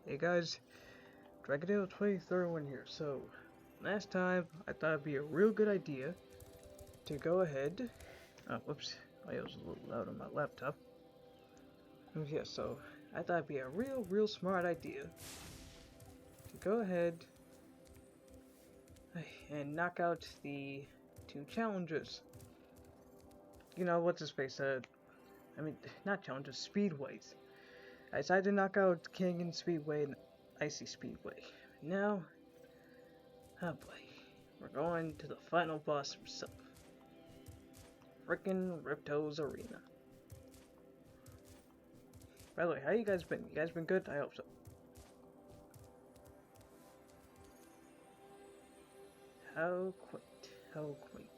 Hey guys, Dragonale 2031 here. So, last time I thought it'd be a real good idea to go ahead. Oh, whoops, I was a little loud on my laptop. Yeah, so I thought it'd be a real smart idea to go ahead and knock out the two challenges. You know, what's his face? I mean, not challenges, speedways. I decided to knock out King and Speedway and Icy Speedway. Now, oh boy, we're going to the final boss himself. Frickin' Ripto's Arena. By the way, how you guys been? You guys been good? I hope so. How quaint. How quaint.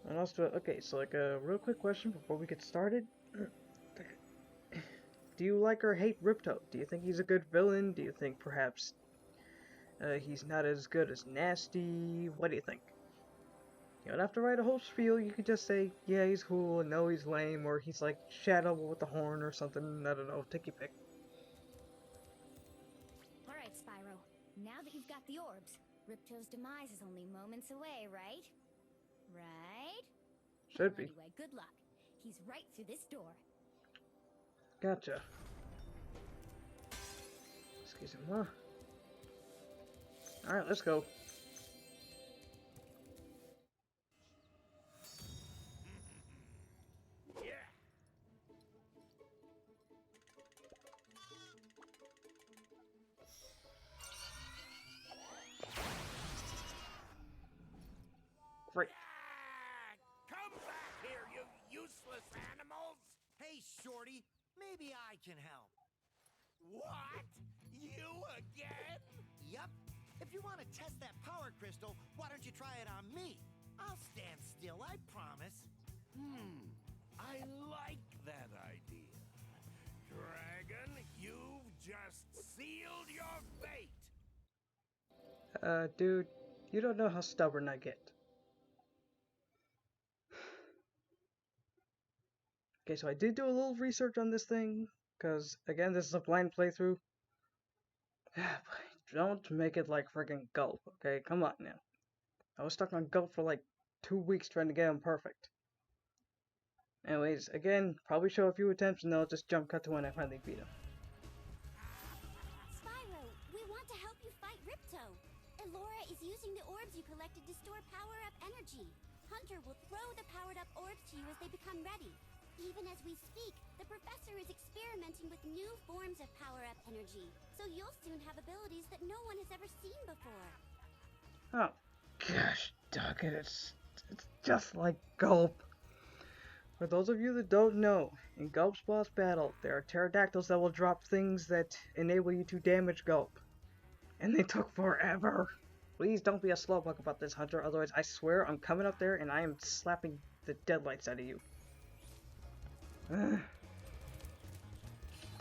And also, okay, so like a real quick question before we get started. Do you like or hate Ripto? Do you think he's a good villain? Do you think perhaps he's not as good as Nasty? What do you think? You don't have to write a whole spiel, you could just say, yeah, he's cool, and no, he's lame, or he's like Shadow with the horn or something, I don't know, take your pick. Alright, Spyro. Now that you've got the orbs, Ripto's demise is only moments away, right? Right? Should be. Anyway, good luck. He's right through this door. Gotcha. Excuse me, huh? Alright, let's go. Right. Come back here, you useless animals! Hey, Shorty, maybe I can help. What? You again? Yup. If you want to test that power crystal, why don't you try it on me? I'll stand still, I promise. I like that idea. Dragon, you've just sealed your fate! Dude, you don't know how stubborn I get. Okay, so I did do a little research on this thing, because, again, this is a blind playthrough. Don't make it like friggin' Gulp, okay? Come on now. I was stuck on Gulp for like 2 weeks trying to get him perfect. Anyways, again, probably show a few attempts and then I'll just jump cut to when I finally beat him. Spyro, we want to help you fight Ripto. Elora is using the orbs you collected to store power-up energy. Hunter will throw the powered-up orbs to you as they become ready. Even as we speak, the professor is experimenting with new forms of power-up energy, so you'll soon have abilities that no one has ever seen before. Oh, gosh, dog it, it's just like Gulp. For those of you that don't know, in Gulp's boss battle, there are pterodactyls that will drop things that enable you to damage Gulp. And they took forever. Please don't be a slowpoke about this, Hunter, otherwise I swear I'm coming up there and I am slapping the deadlights out of you. What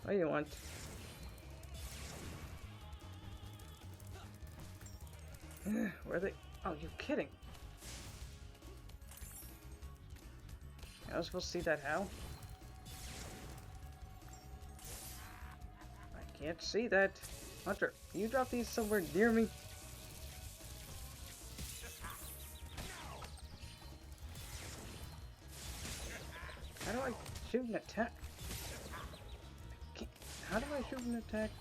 do you want? Where are they? Oh, you kidding? I was supposed to see that how? I can't see that. Hunter, can you drop these somewhere near me? How do I shoot an attack? How do I shoot an attack?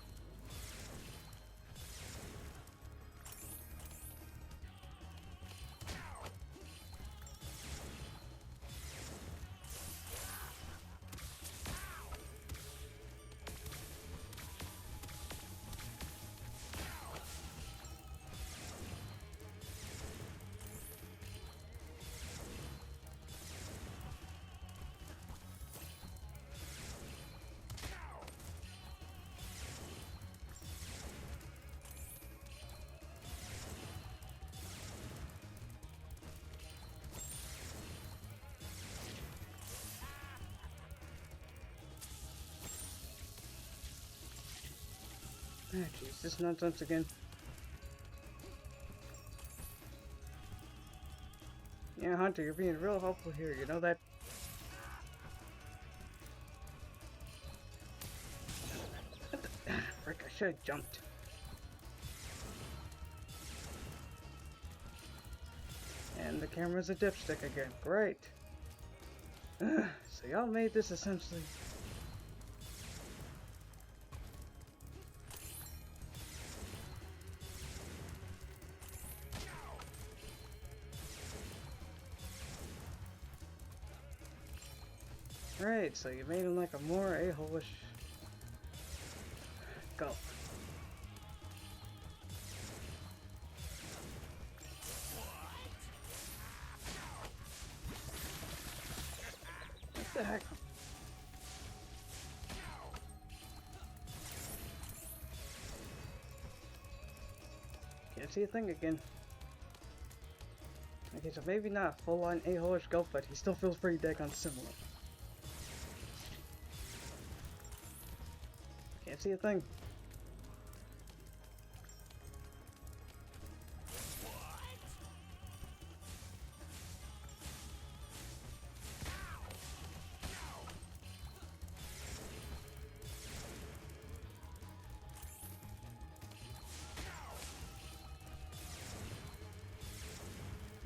Ah, jeez, this nonsense again. Yeah, Hunter, you're being real helpful here, you know that? should have jumped. And the camera's a dipstick again. Great. So y'all made this essentially. Right, so you made him like a more a-hole-ish gulp. What the heck? Can't see a thing again. Okay, so maybe not full-on a-hole-ish gulp, but he still feels pretty daggone similar. Can't see a thing.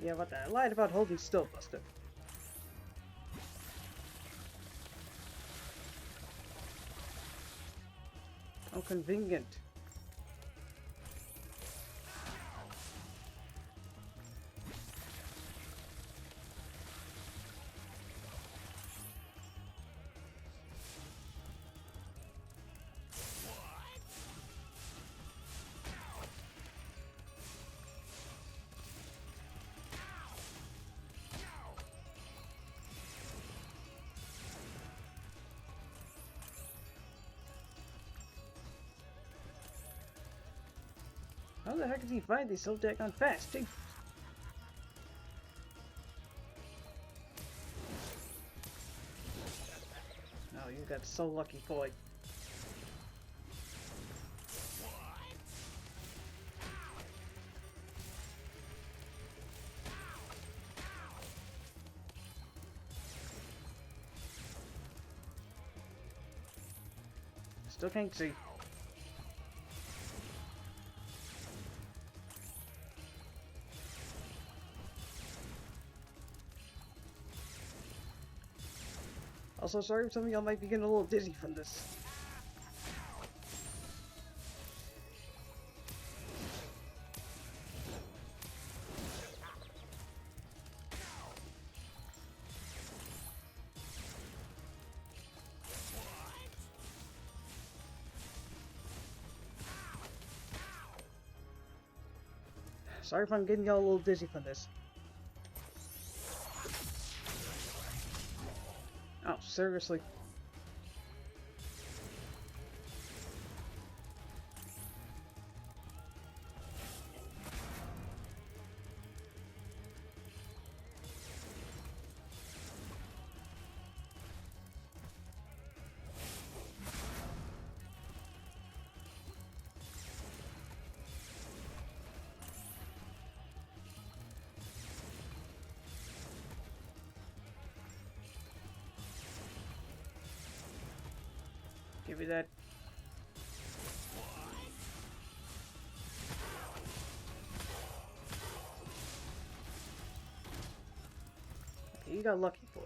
Yeah, but I lied about holding still, Buster. How convenient. How the heck does he find these so daggone fast, too? Oh, you got so lucky, boy. Still can't see. Also, sorry if some of y'all might be getting a little dizzy from this. Sorry if I'm getting y'all a little dizzy from this. Oh, seriously? Give me that. Okay, you got lucky, boy.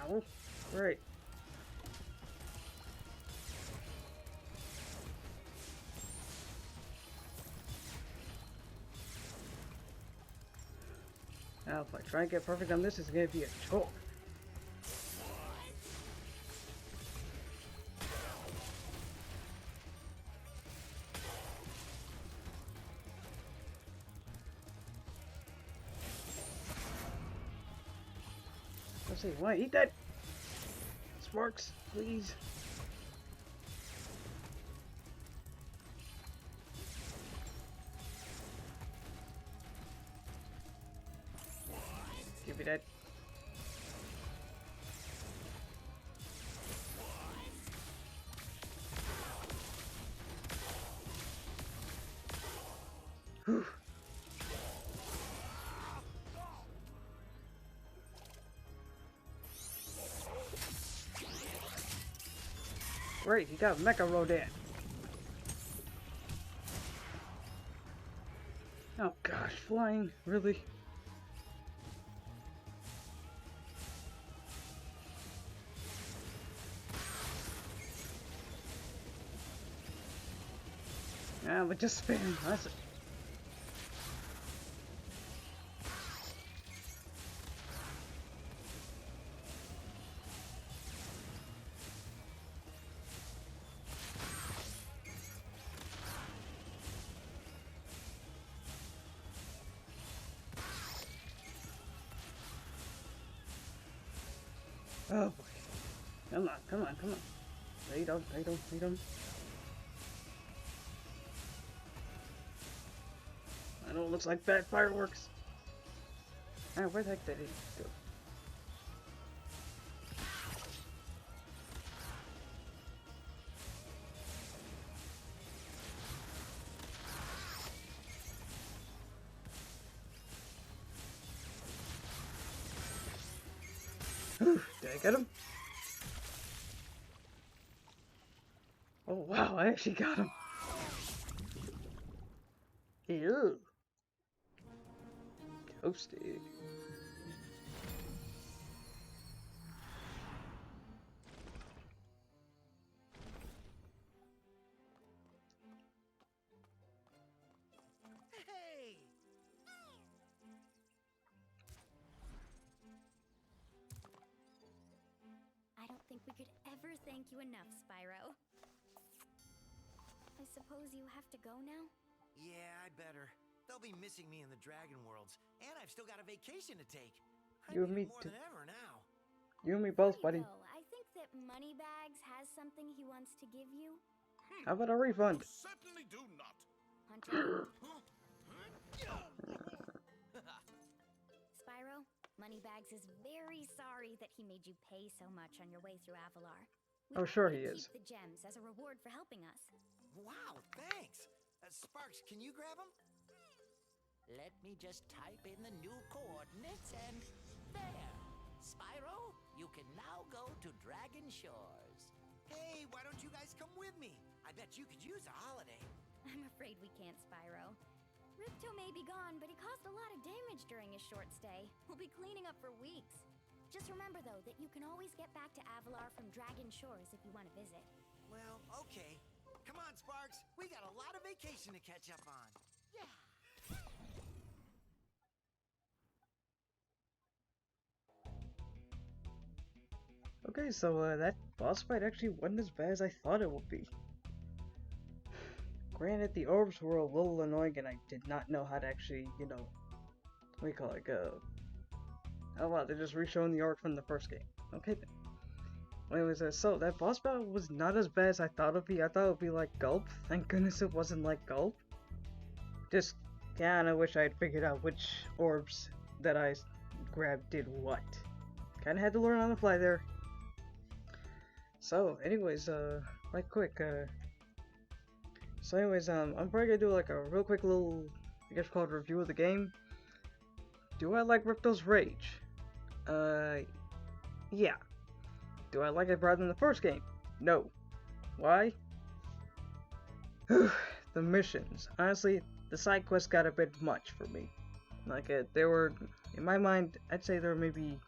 Ow. Right. Now, if I try and get perfect on this, it's gonna be a choke. Let's see, wanna eat that? Sparks, please. Give me that. Whew. Great, he got Mecha Rodan. Oh gosh, flying, really? Yeah, but just spam. That's it. Oh boy. Come on, come on, come on. Lay down, lay down, lay down. I know it looks like bad fireworks. Ah, where the heck did it go? Did I get him? Oh wow, I actually got him. Ew. Toasty. Hey! I don't think we could ever thank you enough, Spyro. I suppose you have to go now? Yeah, I better. They'll be missing me in the Dragon Worlds, and I've still got a vacation to take. I You and need me it more than ever now. You and me both, Before buddy. you go, I think that Moneybags has something he wants to give you. How about a refund? Certainly do not. Hunter. Spyro, Moneybags is very sorry that he made you pay so much on your way through Avalar. We Oh, want sure you he to is. keep the gems as a reward for helping us. Wow, thanks. Sparks, can you grab them? Let me just type in the new coordinates and there. Spyro, you can now go to Dragon Shores. Hey, why don't you guys come with me? I bet you could use a holiday. I'm afraid we can't, Spyro. Ripto may be gone, but he caused a lot of damage during his short stay. We'll be cleaning up for weeks. Just remember, though, that you can always get back to Avalar from Dragon Shores if you want to visit. Well, okay. Come on, Sparks. We got a lot of vacation to catch up on. Yeah. Okay, so that boss fight actually wasn't as bad as I thought it would be. Granted, the orbs were a little annoying and I did not know how to actually, you know, what do you call it, oh wow, they're just re-showing the orc from the first game. Okay then. Anyways, so that boss battle was not as bad as I thought it would be. I thought it would be like Gulp. Thank goodness it wasn't like Gulp. Just kinda wish I had figured out which orbs that I grabbed did what. Kinda had to learn on the fly there. So, anyways, right quick, I'm probably gonna do like a real quick little, I guess called review of the game. Do I like Ripto's Rage? Yeah. Do I like it better than the first game? No. Why? The missions. Honestly, the side quests got a bit much for me. Like, they were, in my mind, I'd say there were maybe,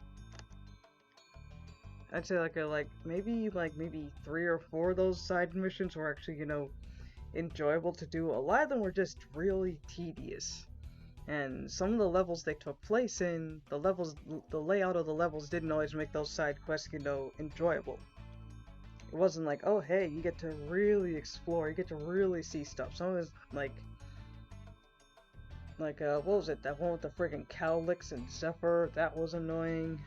maybe 3 or 4 of those side missions were actually, you know, enjoyable to do. A lot of them were just really tedious. And some of the levels they took place in, the layout of the levels didn't always make those side quests, you know, enjoyable. It wasn't like, oh hey, you get to really explore, you get to really see stuff. Some of it was what was it? That one with the friggin' Cowlicks and Zephyr, that was annoying.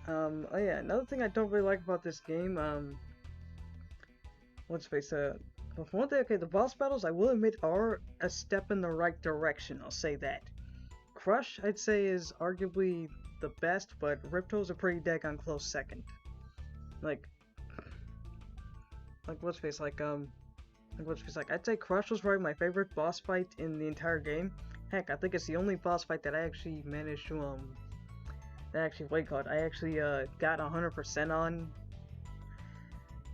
Oh yeah, another thing I don't really like about this game, let's face it, but for one thing, okay, the boss battles, I will admit, are a step in the right direction, I'll say that. Crush, I'd say, is arguably the best, but Ripto's a pretty daggone close second. Like, I'd say Crush was probably my favorite boss fight in the entire game. Heck, I think it's the only boss fight that I actually managed to, actually, wait, God, I actually got 100% on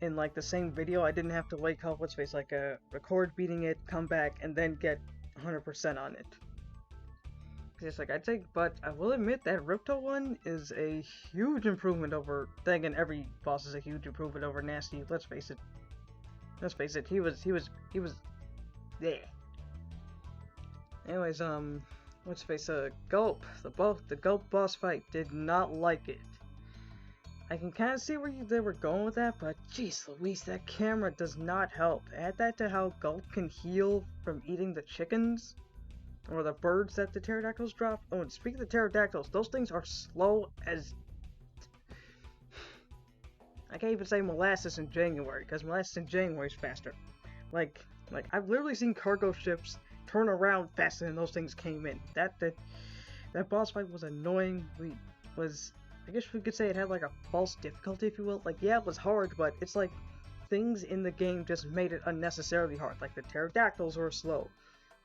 in like the same video. I didn't have to wake up, what's face, like record beating it, come back, and then get 100% on it. It's like, I'd say, but I will admit that Ripto one is a huge improvement over, then again, every boss is a huge improvement over Nasty, let's face it. Let's face it, he was, yeah. Anyways, let's face Gulp, the Gulp boss fight, did not like it. I can kind of see where they were going with that, but jeez Louise, that camera does not help. Add that to how Gulp can heal from eating the chickens, or the birds that the pterodactyls drop. Oh, and speaking of the pterodactyls, those things are slow as... I can't even say molasses in January, because molasses in January is faster. Like, I've literally seen cargo ships turn around faster than those things came in. That boss fight was annoying. I guess we could say it had like a false difficulty, if you will. Like, yeah, it was hard, but it's like things in the game just made it unnecessarily hard. Like the pterodactyls were slow.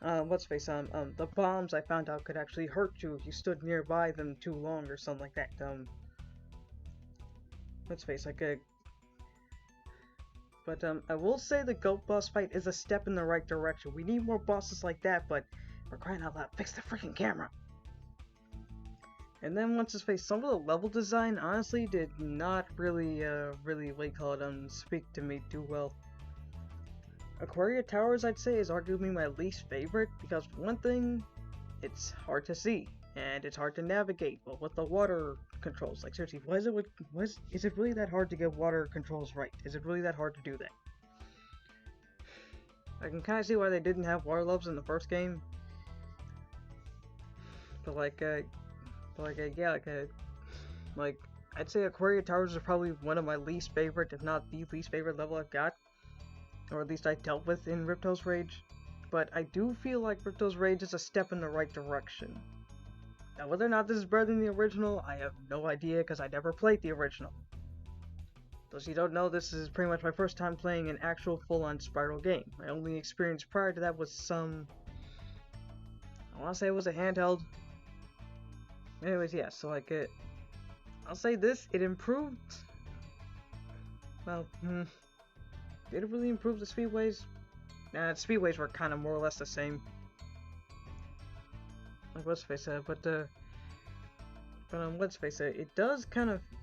The bombs I found out could actually hurt you if you stood nearby them too long or something like that. I will say the Goat boss fight is a step in the right direction. We need more bosses like that, but for crying out loud, fix the freaking camera! And then some of the level design honestly did not really speak to me too well. Aquaria Towers, I'd say, is arguably my least favorite, because for one thing, it's hard to see, and it's hard to navigate, but with the water controls, like seriously, is it really that hard to get water controls right? Is it really that hard to do that? I can kind of see why they didn't have water levels in the first game, but I'd say Aquaria Towers is probably one of my least favorite, if not the least favorite level I've got, or at least I dealt with in Ripto's Rage. But I do feel like Ripto's Rage is a step in the right direction. Now, whether or not this is better than the original, I have no idea, because I never played the original. Those you don't know, this is pretty much my first time playing an actual full-on Spyro game. My only experience prior to that was I want to say it was a handheld. Anyways, yeah, so I'll say this, it improved. Well, did it really improve the speedways? Nah, the speedways were kind of more or less the same. Like, let's face it, let's face it,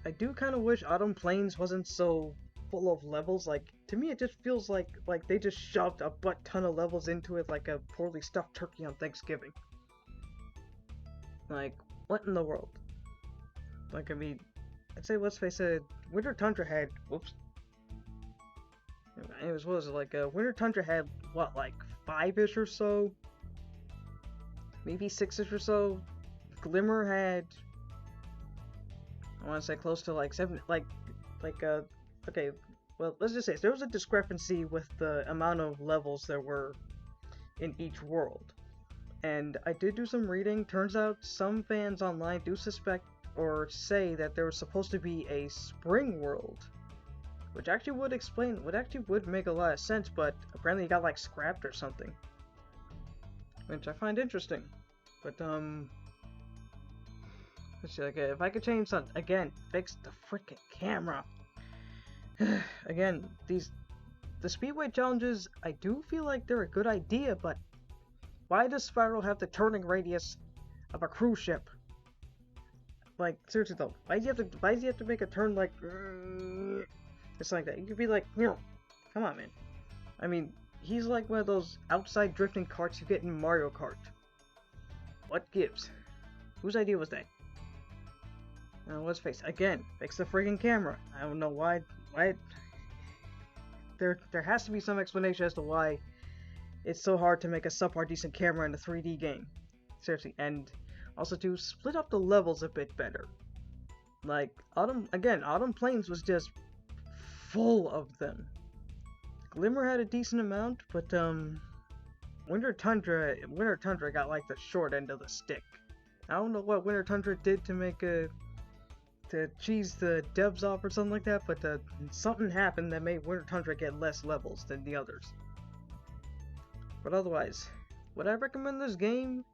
I do kind of wish Autumn Plains wasn't so full of levels. Like, to me it just feels like they just shoved a butt ton of levels into it like a poorly stuffed turkey on Thanksgiving. Like, what in the world? Like, I mean, I'd say, let's face it, Winter Tundra had, anyways, what was it, Winter Tundra had, what, like, 5-ish or so? Maybe 6-ish or so? Glimmer had, I want to say close to, like, 7, okay, well, let's just say, there was a discrepancy with the amount of levels there were in each world. And I did do some reading. Turns out some fans online do suspect or say that there was supposed to be a spring world, which actually would make a lot of sense, but apparently it got like scrapped or something, which I find interesting. But let's see, if I could change something again, fix the freaking camera. Again, the speedway challenges, I do feel like they're a good idea, but why does Spyro have the turning radius of a cruise ship? Like, seriously though, why does he have to make a turn like it's like that? You could be like, come on, man. I mean, he's like one of those outside drifting carts you get in Mario Kart. What gives? Whose idea was that? Now let's face it, again, fix the freaking camera. I don't know why there has to be some explanation as to why it's so hard to make a subpar decent camera in a 3D game. Seriously, and also to split up the levels a bit better. Like, Autumn Plains was just full of them. Glimmer had a decent amount, but Winter Tundra got like the short end of the stick. I don't know what Winter Tundra did to cheese the devs off or something like that, but something happened that made Winter Tundra get less levels than the others. But otherwise, would I recommend this game?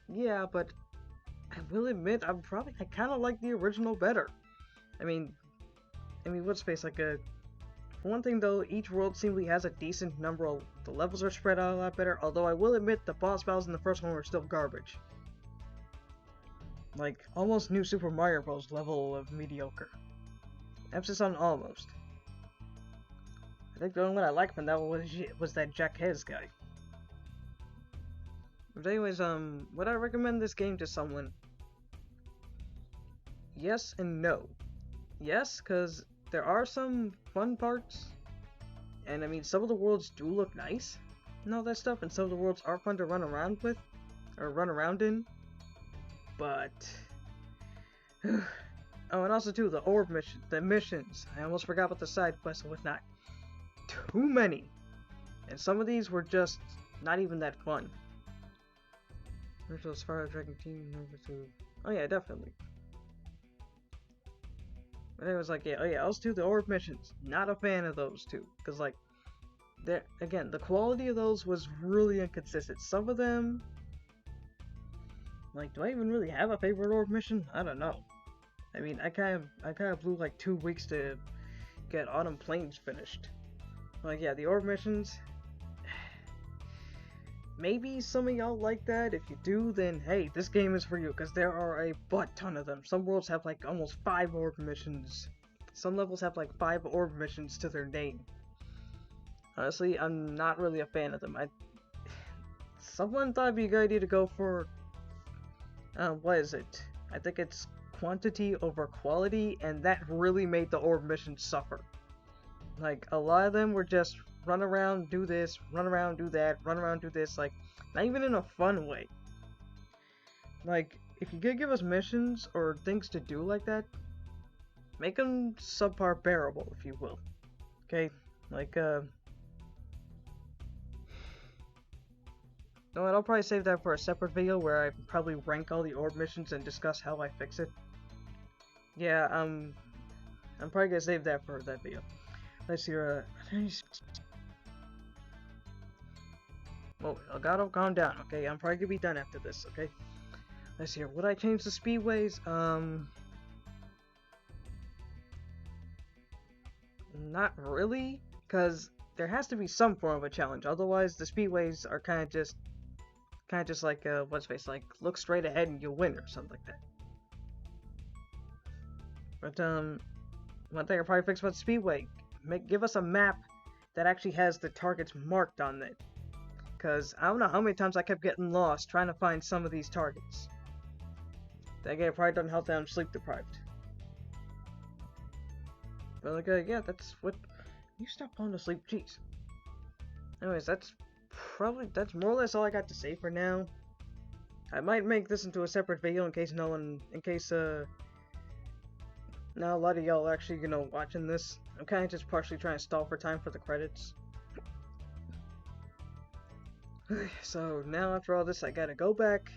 Yeah, but I will admit, I kind of like the original better. I mean, what's space like a? For one thing though, each world seemingly has a decent number of. The levels are spread out a lot better. Although I will admit, the boss battles in the first one were still garbage. Like almost New Super Mario Bros. Level of mediocre. Emphasis on almost. I think the only one I liked from that was that Jack Hez guy. But anyways, would I recommend this game to someone? Yes and no. Yes, because there are some fun parts, and I mean, some of the worlds do look nice and all that stuff, and some of the worlds are fun to run around with, or run around in, but... Oh, and also too, the missions. I almost forgot about the side quests and whatnot. Too many. And some of these were just not even that fun. Virtual Spyro Dragon Team number 2. Oh yeah, definitely. But it was like, yeah, oh yeah, also too, the orb missions. Not a fan of those two. Because like, again, the quality of those was really inconsistent. Some of them, like, do I even really have a favorite orb mission? I don't know. I mean, I kind of blew like 2 weeks to get Autumn Plains finished. Like, yeah, the orb missions. Maybe some of y'all like that. If you do, then hey, this game is for you, because there are a butt ton of them. Some worlds have like almost 5 orb missions. Some levels have like 5 orb missions to their name. Honestly, I'm not really a fan of them. Someone thought it'd be a good idea to go for, what is it? I think it's quantity over quality, and that really made the orb missions suffer. Like, a lot of them were just run around, do this, run around, do that, run around, do this, like, not even in a fun way. Like, if you could give us missions or things to do like that, make them subpar bearable, if you will. Okay? Like, no, I'll probably save that for a separate video where I probably rank all the orb missions and discuss how I fix it. Yeah, I'm probably gonna save that for that video. Let's see, well, I gotta calm down, okay? I'm probably gonna be done after this, okay? Let's see, would I change the speedways? Not really, because there has to be some form of a challenge. Otherwise, the speedways are kind of just like, what's face, like, look straight ahead and you'll win or something like that. But, one thing I'll probably fix about the speedway, give us a map that actually has the targets marked on it. Because I don't know how many times I kept getting lost trying to find some of these targets. That game probably doesn't help that I'm sleep deprived. But like, yeah, that's what... You stop falling asleep, jeez. Anyways, that's more or less all I got to say for now. I might make this into a separate video in case now a lot of y'all are actually, watching this. I'm kind of just partially trying to stall for time for the credits. So now after all this, I gotta go back,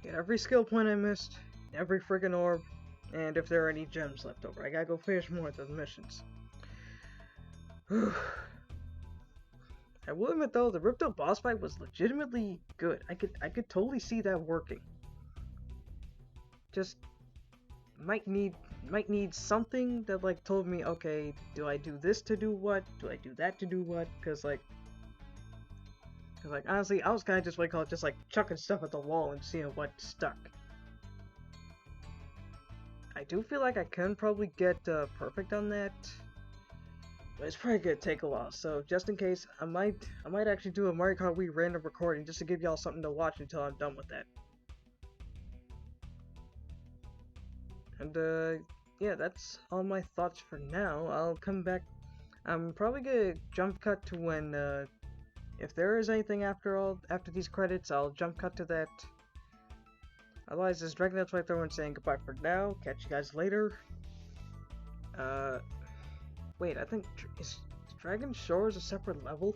get every skill point I missed, every friggin' orb, and if there are any gems left over. I gotta go finish more of the missions. I will admit though, the Ripto boss fight was legitimately good. I could totally see that working. Just might need something that like told me, okay, do I do this to do what? Do I do that to do what? Cause like honestly, I was kind of just like chucking stuff at the wall and seeing what stuck. I do feel like I can probably get perfect on that, but it's probably gonna take a while. So just in case, I might actually do a Mario Kart Wii random recording just to give y'all something to watch until I'm done with that. And yeah, that's all my thoughts for now. I'll come back. I'm probably gonna jump cut to when if there is anything after these credits, I'll jump cut to that. Otherwise, this is Dragon Flamethrower saying goodbye for now. Catch you guys later. Wait, I think is Dragon Shores a separate level?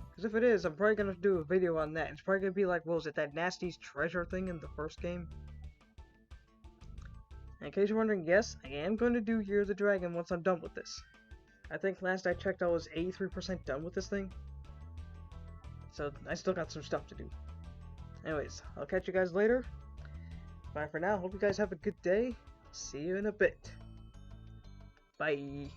Because if it is, I'm probably gonna do a video on that. It's probably gonna be like, what was it, that Nasty's treasure thing in the first game? In case you're wondering, yes, I am going to do Year of the Dragon once I'm done with this. I think last I checked I was 83% done with this thing. So I still got some stuff to do. Anyways, I'll catch you guys later. Bye for now. Hope you guys have a good day. See you in a bit. Bye.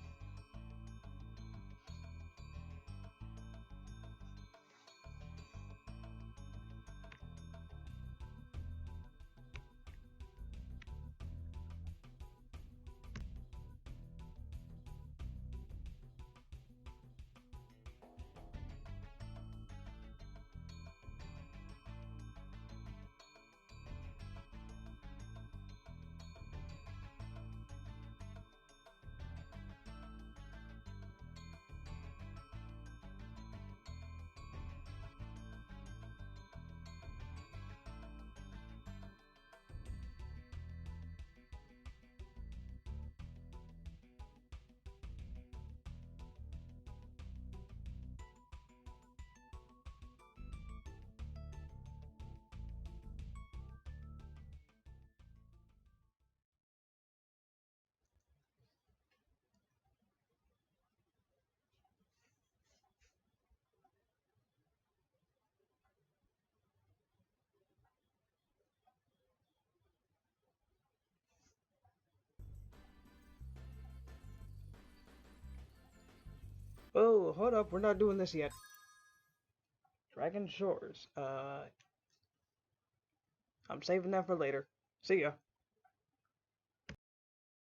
Oh, hold up. We're not doing this yet. Dragon Shores. I'm saving that for later. See ya.